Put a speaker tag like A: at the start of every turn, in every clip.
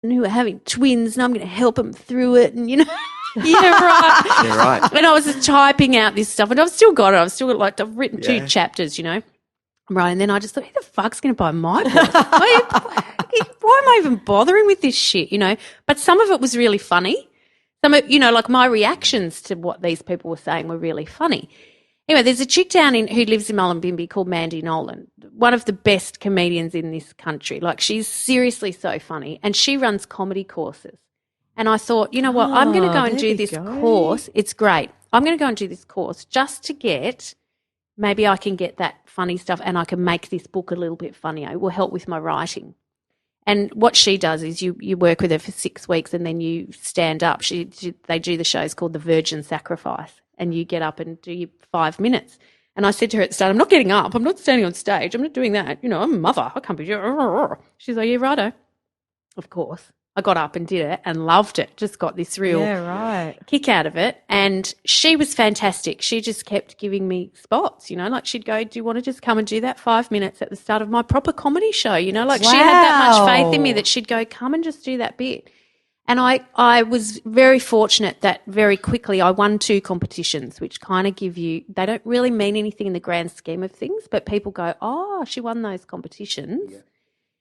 A: who are having twins and I'm going to help them through it and,
B: Yeah, right.
A: And I was just typing out this stuff and I've still got it. I've written 2 chapters, Right, and then I just thought, who the fuck's going to buy my book? Why am I even bothering with this shit, But some of it was really funny. Some of, like my reactions to what these people were saying were really funny. Anyway, there's a chick down who lives in Mullumbimby called Mandy Nolan, one of the best comedians in this country. Like, she's seriously so funny, and she runs comedy courses. And I thought, you know what, I'm going to go and do this course. It's great. I'm going to go and do this course just to get, maybe I can get that funny stuff and I can make this book a little bit funnier. It will help with my writing. And what she does is you work with her for 6 weeks and then you stand up. They do the shows called The Virgin Sacrifice, and you get up and do your 5 minutes. And I said to her at the start, I'm not getting up. I'm not standing on stage. I'm not doing that. I'm a mother. I can't be. She's like, yeah, righto. Of course. I got up and did it and loved it. Just got this real kick out of it. And she was fantastic. She just kept giving me spots, like she'd go, do you want to just come and do that 5 minutes at the start of my proper comedy show? She had that much faith in me that she'd go, come and just do that bit. And I was very fortunate that very quickly I won 2 competitions, which kind of they don't really mean anything in the grand scheme of things, but people go, oh, she won those competitions.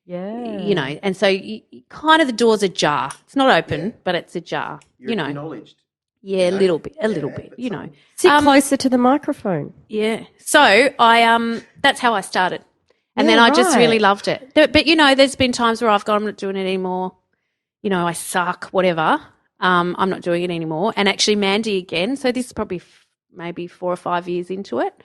C: Yeah.
A: And so kind of the door's ajar. It's not open, but it's ajar.
B: You're acknowledged.
A: Yeah, a little bit,
C: Sit closer to the microphone.
A: Yeah. So I that's how I started. And then I just really loved it. But there's been times where I've gone, I'm not doing it anymore. I suck, whatever. I'm not doing it anymore. And actually Mandy again, so this is probably maybe 4 or 5 years into it.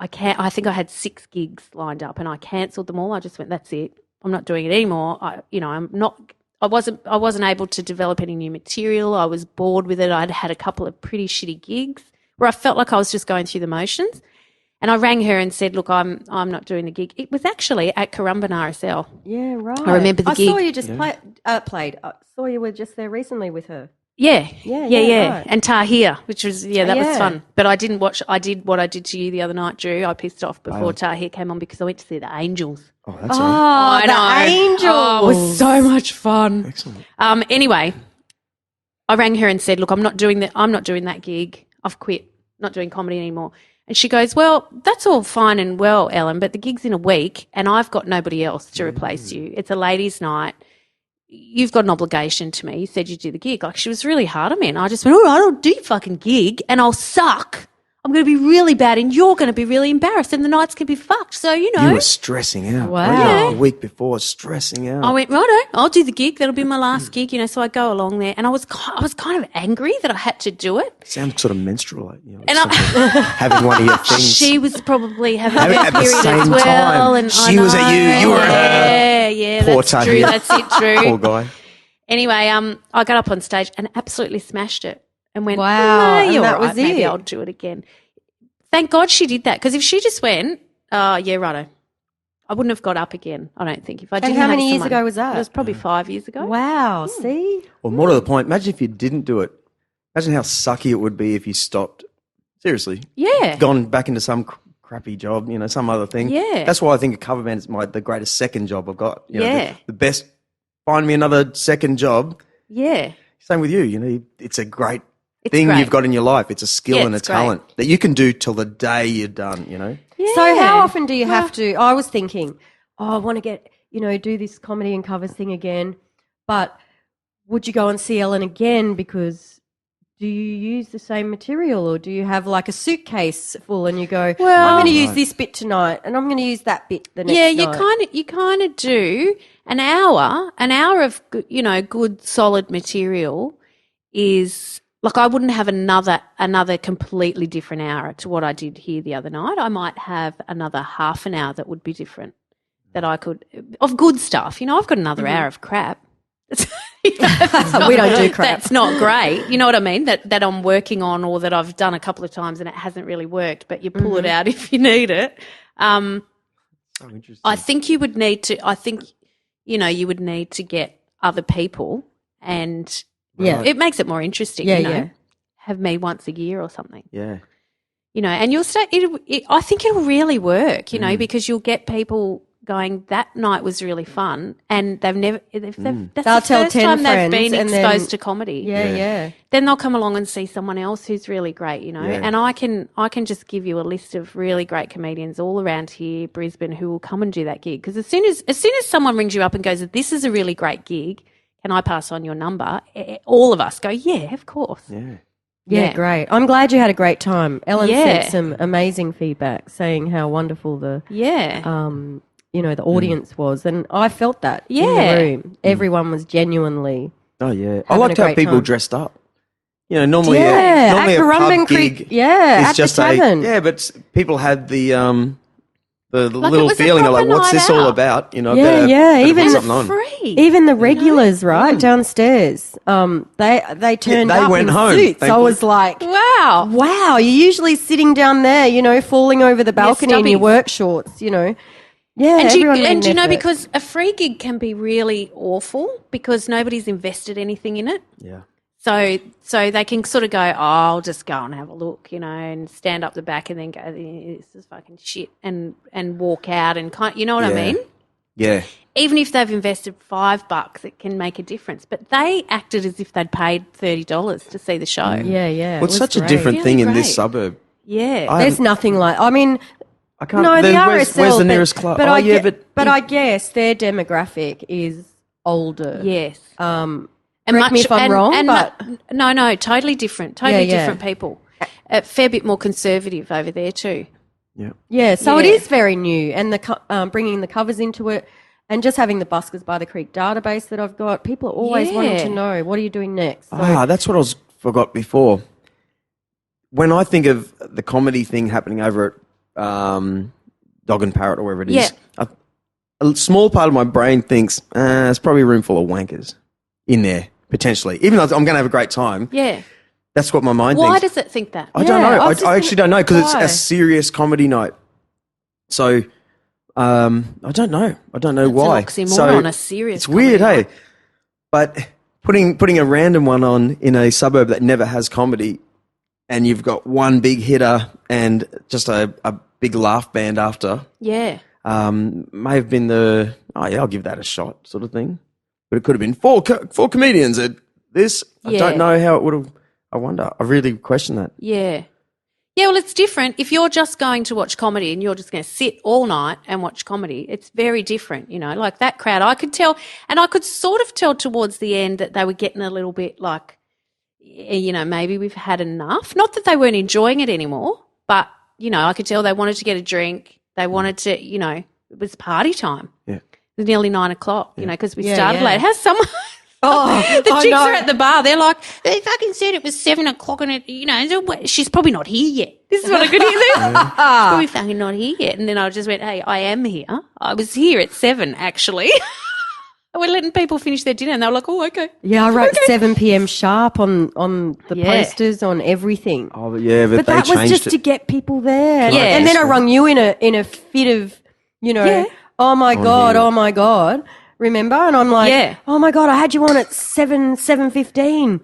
A: I think I had 6 gigs lined up and I cancelled them all. I just went, that's it. I'm not doing it anymore. I wasn't able to develop any new material. I was bored with it. I'd had a couple of pretty shitty gigs where I felt like I was just going through the motions. And I rang her and said, look, I'm not doing the gig. It was actually at Currumbin RSL.
C: Yeah, right.
A: I remember the gig.
C: I saw you just played. I saw you were just there recently with her.
A: Yeah.
C: Right.
A: And Tahir, which was, that was fun. But I did what I did to you the other night, Drew. I pissed off before Tahir came on because I went to see the Angels.
B: Oh, that's all right.
A: I know.
C: Angels.
A: Oh, it was so much fun.
B: Excellent.
A: Anyway, I rang her and said, look, I'm not doing that gig. I've quit. Not doing comedy anymore. And she goes, well, that's all fine and well, Ellen, but the gig's in a week and I've got nobody else to replace you. It's a ladies' night. You've got an obligation to me. You said you'd do the gig. Like, she was really hard on me. And I just went, all right, I'll do your fucking gig and I'll suck. I'm going to be really bad and you're going to be really embarrassed and the nights can be fucked. So,
B: You were stressing out.
C: Wow.
B: Yeah. A week before, stressing out.
A: I went, righto, I'll do the gig. That'll be my last gig, So I go along there and I was kind of angry that I had to do it.
B: Sounds sort of menstrual, having one of your things.
A: She was probably having
B: At
A: a
B: the
A: period
B: same
A: as well.
B: time.
A: And
B: She was at you, you were at her.
A: Yeah,
B: Poor
A: that's true.
B: Tahir.
A: That's it, Drew.
B: Poor guy.
A: Anyway, I got up on stage and absolutely smashed it and went,
C: Wow, and
A: you're
C: that
A: right,
C: was
A: maybe
C: it.
A: I'll do it again. Thank God she did that, because if she just went, yeah, righto, I wouldn't have got up again, I don't think. If I didn't
C: And how
A: have
C: many years
A: someone.
C: ago was that?
A: It was probably 5 years ago.
C: Wow, see?
B: Well, more to the point, imagine if you didn't do it. Imagine how sucky it would be if you stopped. Seriously.
A: Yeah.
B: Gone back into some crappy job, some other thing.
A: Yeah.
B: That's why I think a cover band is the greatest second job I've got.
A: Yeah.
B: The best, find me another second job.
A: Yeah.
B: Same with you, it's a great
A: It's
B: thing
A: great.
B: you've got in your life. It's a skill
A: Yeah,
B: and a
A: it's great.
B: talent that you can do till the day you're done,
A: Yeah.
C: So how often do you have to? I was thinking, I want to get, do this comedy and covers thing again. But would you go and see Ellen again? Because do you use the same material, or do you have like a suitcase full and you go,
A: Well-
C: I'm going to use this bit tonight and I'm going to use that bit the next night?
A: you kind of do an hour of good solid material is like, I wouldn't have another completely different hour to what I did here the other night. I might have another half an hour that would be different, that I could, of good stuff. I've got another hour of crap.
C: We don't do crap.
A: That's not great. You know what I mean? That I'm working on, or that I've done a couple of times and it hasn't really worked, but you pull it out if you need it.
B: So interesting.
A: I think you would need to. I think you would need to get other people, and it makes it more interesting.
C: Yeah.
A: Have me once a year or something.
B: Yeah.
A: And you'll start. I think it'll really work. Because you'll get people going, that night was really fun, and that's
C: They'll
A: the
C: tell
A: first
C: 10
A: time they've
C: friends
A: been
C: and
A: exposed
C: then-
A: to comedy.
C: Yeah.
A: Then they'll come along and see someone else who's really great,
B: Yeah.
A: and I can just give you a list of really great comedians all around here, Brisbane, who will come and do that gig. Because as soon as someone rings you up and goes, this is a really great gig, can I pass on your number? All of us go, yeah, of course.
B: Yeah.
C: Yeah, great. I'm glad you had a great time. Ellen
A: Yeah.
C: sent some amazing feedback saying how wonderful the the audience was, and I felt that in
A: Yeah.
C: the room. Everyone was genuinely
B: Oh, yeah. I
C: Having
B: liked
C: a
B: how
C: great
B: people
C: time.
B: dressed up. You know, normally
C: at
B: a
C: Currumbin
B: pub
C: Creek,
B: gig
C: yeah,
B: is
C: at
B: just
C: the tavern.
B: but people had the
A: it
B: little
A: was a
B: feeling of like,
A: proper
B: what's
A: night
B: this all
A: out.
B: about? You know,
C: Yeah,
B: better
C: even
B: put
C: the
B: something on.
A: Free.
C: Even the regulars, right downstairs, they turned
B: they
C: up
B: went
C: in
B: home,
C: suits. I
B: thankfully.
C: was like,
A: Wow.
C: wow, you're usually sitting down there, falling over the balcony in your
A: stubbies.
C: work shorts, Yeah,
A: And do
C: everyone made an
A: you know,
C: effort.
A: because a free gig can be really awful because nobody's invested anything in it.
B: Yeah.
A: So they can sort of go, I'll just go and have a look, and stand up the back and then go, this is fucking shit, and walk out and you know what I mean?
B: Yeah.
A: Even if they've invested $5, it can make a difference. But they acted as if they'd paid $30 to see the show.
C: Yeah.
B: Well, it's
C: it was
B: such a
C: great.
B: different
A: Really
B: thing in
A: great.
B: this suburb.
A: Yeah.
C: There's nothing like. I mean,
B: I can't.
C: no, the
B: where's
C: RSL.
B: the nearest club?
C: But
B: but
C: I guess their demographic is older.
A: yes.
C: Correct me if I'm wrong, but
A: no, totally different. Totally
C: Yeah.
A: different people. A fair bit more conservative over there too.
C: yeah. So it
A: Yeah.
C: is very new, and bringing the covers into it, and just having the Buskers by the Creek database that I've got. People are always wanting
A: Yeah.
C: to know, what are you doing next? So,
B: that's what forgot before. When I think of the comedy thing happening over at Dog and Parrot or wherever it is, a small part of my brain thinks it's probably a room full of wankers in there potentially. Even though I'm going to have a great time,
A: Yeah.
B: that's what my mind
A: Why
B: thinks.
A: does it think that?
B: I don't
C: Yeah,
B: know.
C: I was just
B: I actually don't know because it's
C: why?
B: a serious comedy night. So I don't know. I don't know
A: It's
B: why.
A: an oxymoron,
B: So
A: a serious
B: it's weird,
A: comedy
B: hey. But putting a random one on in a suburb that never has comedy, and you've got one big hitter and just a big laugh band after,
A: Yeah.
B: may have been I'll give that a shot sort of thing. But it could have been four comedians at this. I
A: Yeah.
B: don't know how it would have. I wonder. I really question that.
A: Yeah. Yeah, well, it's different. If you're just going to watch comedy and you're just going to sit all night and watch comedy, it's very different, like that crowd. I could tell, and I could sort of tell towards the end that they were getting a little bit like, maybe we've had enough. Not that they weren't enjoying it anymore, but, I could tell they wanted to get a drink. They wanted to, it was party time.
B: Yeah.
A: It was nearly 9 o'clock, because we
C: Yeah,
A: started
C: yeah.
A: late. How's someone...
C: oh,
A: The
C: I
A: chicks
C: know.
A: are at the bar. They're like, they fucking said it was 7 o'clock and she's probably not here yet. This is what I could hear. She's probably fucking not here yet. And then I just went, hey, I am here. I was here at 7, actually. We're letting people finish their dinner and they were like, oh, okay.
C: Yeah, I wrote 7 p.m. sharp on the
A: Yeah.
C: posters, on everything.
B: Oh, but yeah, but
C: But
B: they
C: that was
B: changed
C: just
B: it.
C: to get people there.
A: Yeah.
C: And then I rung you in a fit of,
A: Yeah.
C: oh my God,
B: hear it.
C: oh my God. Remember? And I'm like,
A: Yeah.
C: oh my God, I had you on at 7:15.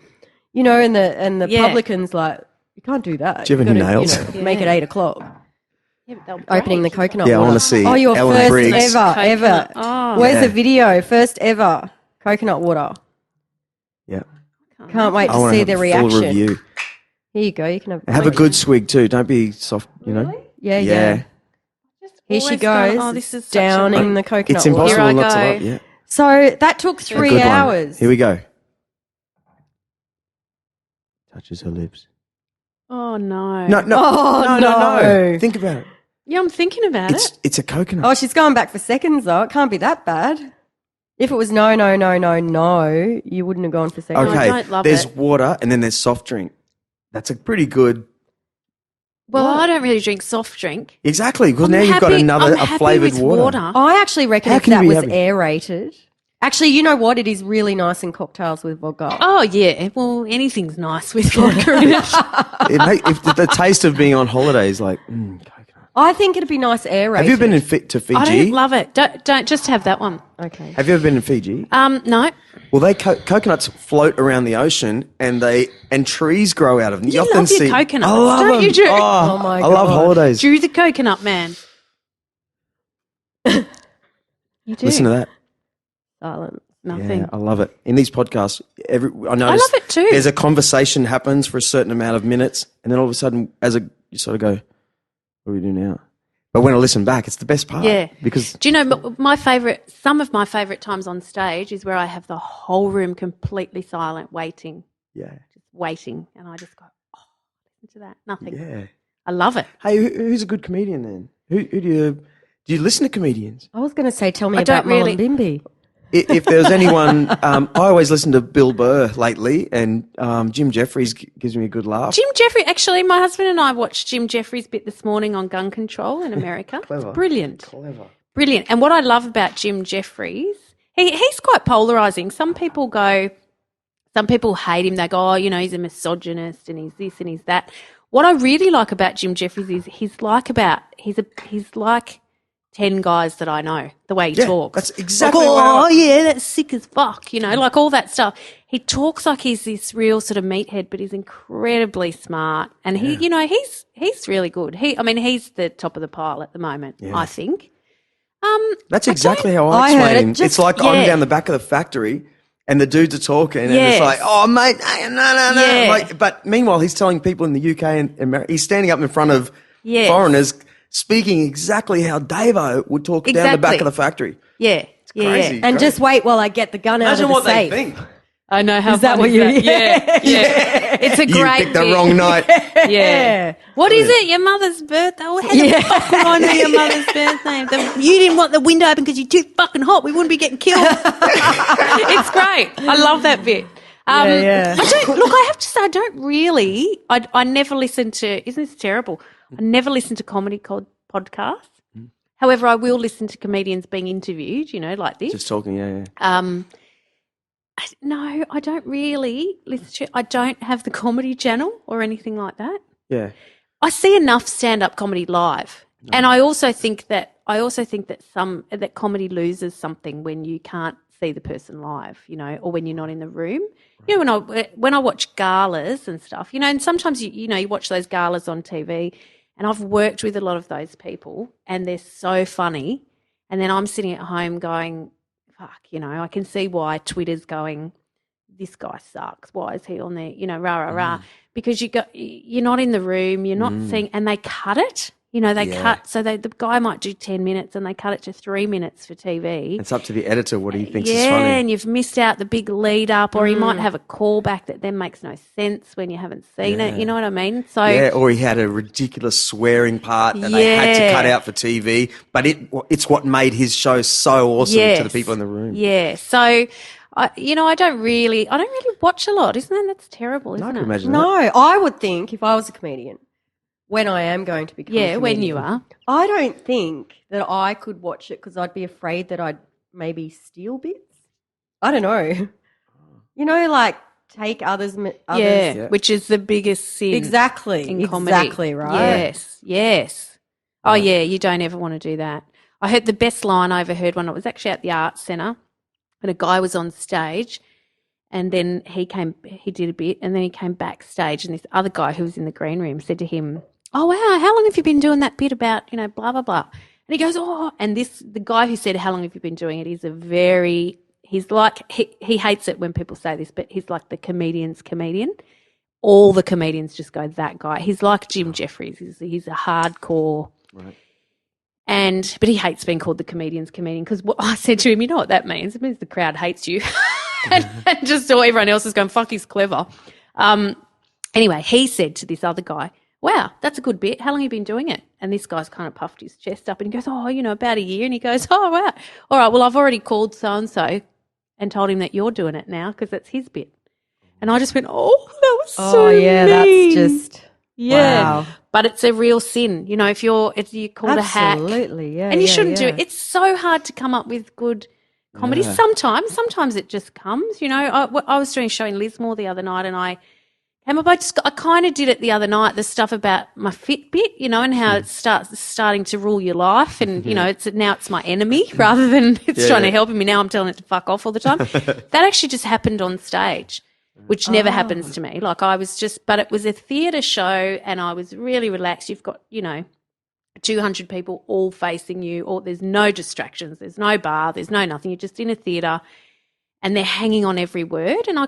C: And the
A: Yeah.
C: publican's like, you can't do that.
B: Do you have
C: You've
B: any
C: gotta,
B: nails?
C: make it 8 o'clock.
A: Yeah, but they'll
C: Opening the
A: break.
C: coconut
B: Yeah, I
C: water.
B: wanna see
C: Oh, your
B: Ellen
C: first
B: Briggs.
C: ever.
A: Coconut. Oh.
C: Where's
B: Yeah.
C: the video? First ever coconut water.
B: Yeah.
C: Can't wait
B: I
C: to
B: want
C: see
B: to
C: the
B: have a
C: reaction.
B: full review.
C: Here you go. You can
B: Have a good swig too. Don't be soft,
C: Yeah.
B: Yeah.
C: Here she
A: Always
C: goes.
A: going, oh, this is such a-
C: downing the coconut
B: It's
C: water.
B: impossible
A: Here I
B: not to
A: go.
B: love. Yeah.
C: So that took
B: A
C: 3
B: good one.
C: hours.
B: Here we go. Touches her lips.
A: Oh, no.
B: No.
C: Oh, no.
B: Think about it.
A: Yeah, I'm thinking about it.
B: It's a coconut.
C: Oh, she's going back for seconds though. It can't be that bad. If it was no, you wouldn't have gone for seconds.
A: I
B: Okay.
A: don't love
B: There's
A: it.
B: water and then there's soft drink. That's a pretty good.
A: Well, I don't really drink soft drink.
B: Exactly, because
A: I'm
B: now you've got
A: happy-
B: another
A: I'm
B: a
A: happy
B: flavored
A: with
B: water.
C: I actually reckon
B: How
C: if
B: can you
C: that
B: be
C: was
B: happy?
C: aerated. Actually, you know what? It is really nice in cocktails with vodka.
A: Oh, yeah. Well, anything's nice with vodka in it.
B: If the taste of being on holiday is like coconut.
C: I think it'd be nice aerated.
B: Have you been to Fiji?
A: I don't love it. Don't just have that one.
C: Okay.
B: Have you ever been in Fiji?
A: No.
B: Well, they coconuts float around the ocean, and trees grow out of them.
A: You
B: often
A: love your
B: see.
A: coconuts,
B: I love
A: don't
B: them.
A: you, Drew?
B: Oh,
C: Oh my
B: I love
C: God.
B: holidays.
A: Drew the coconut man.
C: You do.
B: Listen to that.
C: Silence.
A: Nothing.
B: Yeah, I love it. In these podcasts, I
A: I
B: notice
A: love it too.
B: there's a conversation happens for a certain amount of minutes, and then all of a sudden, you sort of go, "What do we do now?" But when I listen back, it's the best part.
A: Yeah.
B: Because
A: do you know some of my favourite times on stage is where I have the whole room completely silent, waiting,
B: yeah,
A: just waiting, and I just go, oh, listen to that. Nothing.
B: yeah.
A: I love it.
B: Hey, who's a good comedian then? Who do you listen to comedians?
C: I was going to say, tell me
A: I
C: about
A: don't really-
C: Mullumbimby.
B: If there was anyone, I always listen to Bill Burr lately, and Jim Jeffries gives me a good laugh.
A: Jim Jeffries, actually, my husband and I watched Jim Jeffries' bit this morning on gun control in America.
B: Clever.
A: It's brilliant.
B: Clever.
A: Brilliant. And what I love about Jim Jeffries, he's quite polarising. Some people hate him. They go, oh, he's a misogynist and he's this and he's that. What I really like about Jim Jeffries is he's like 10 guys that I know, the way he talks.
B: That's exactly
A: that's sick as fuck, like all that stuff. He talks like he's this real sort of meathead, but he's incredibly smart. And he's really good. He's the top of the pile at the moment, I think.
B: That's exactly how I explain him. It's like I'm down the back of the factory and the dudes are talking and it's like, oh, mate, no.
A: Yeah.
B: But meanwhile, he's telling people in the UK and America, he's standing up in front of foreigners speaking exactly how Davo would talk down the back of the factory.
A: Yeah.
B: It's crazy.
C: And just wait while I get the gun out of the
B: Imagine what
C: safe.
B: they think.
A: I know how
C: Is that
A: funny
C: what you?
A: is that? Yeah. It's a
B: You
A: great
B: picked the
A: bit.
B: wrong night.
A: Yeah. What is it? Your mother's birthday? Oh, how the fuck would I know your mother's birthday? You didn't want the window open because you're too fucking hot. We wouldn't be getting killed. It's great. I love that bit.
C: Yeah.
A: I have to say, I don't really. I never listen to. Isn't this terrible? I never listen to comedy podcasts. However, I will listen to comedians being interviewed. Like this.
B: Just talking, yeah.
A: No, I don't really listen to. I don't have the Comedy Channel or anything like that.
B: Yeah.
A: I see enough stand-up comedy live, and I also think that that comedy loses something when you can't see the person live, or when you're not in the room. When I watch galas and stuff, and sometimes you watch those galas on TV, and I've worked with a lot of those people, and they're so funny, and then I'm sitting at home going, fuck, I can see why Twitter's going, this guy sucks. Why is he on there? Rah. Because you're not in the room, you're not seeing, and they cut it. Cut, so the guy might do 10 minutes and they cut it to 3 minutes for TV.
B: It's up to the editor what he thinks is funny.
A: Yeah, and you've missed out the big lead up, or he might have a callback that then makes no sense when you haven't seen it. You know what I mean? So
B: or he had a ridiculous swearing part that they had to cut out for TV, but it's what made his show so awesome to the people in the room.
A: Yeah, so I don't really watch a lot, isn't it? That's terrible, isn't
B: I
A: it?
B: can imagine
C: No, I would think if I was a comedian, when I am going to become a comedian,
A: when you are.
C: I don't think that I could watch it because I'd be afraid that I'd maybe steal bits. I don't know. Like take others.
A: Yeah, which is the biggest sin.
C: Exactly.
A: In comedy.
C: Exactly, right?
A: Yes. Oh, yeah, you don't ever want to do that. I heard the best line I ever heard when it was actually at the Arts Centre, and a guy was on stage, and then he did a bit, and then he came backstage, and this other guy who was in the green room said to him, oh, wow, how long have you been doing that bit about, blah, blah, blah. And he goes, oh, and the guy who said, how long have you been doing it, he's like, he hates it when people say this, but he's like the comedian's comedian. All the comedians just go, that guy. He's like Jim Jeffries. He's a hardcore.
B: Right.
A: But he hates being called the comedian's comedian because I said to him, you know what that means? It means the crowd hates you. and just so everyone else is going, fuck, he's clever. Anyway, he said to this other guy, wow, that's a good bit. How long have you been doing it? And this guy's kind of puffed his chest up and he goes, oh, about a year. And he goes, oh, wow. All right, well, I've already called so-and-so and told him that you're doing it now because it's his bit. And I just went, oh, that was so mean.
C: That's just, wow.
A: But it's a real sin. If you're called a hack.
C: Absolutely, yeah.
A: And you shouldn't do it. It's so hard to come up with good comedy.
B: Yeah.
A: Sometimes it just comes, I was doing a show in Lismore the other night and I kind of did it the other night, the stuff about my Fitbit, and how it's starting to rule your life and, it's my enemy rather than it's trying to help me. Now I'm telling it to fuck off all the time. That actually just happened on stage, which never happens to me. Like but it was a theatre show and I was really relaxed. You've got, 200 people all facing you, or there's no distractions, there's no bar, there's no nothing. You're just in a theatre and they're hanging on every word. And I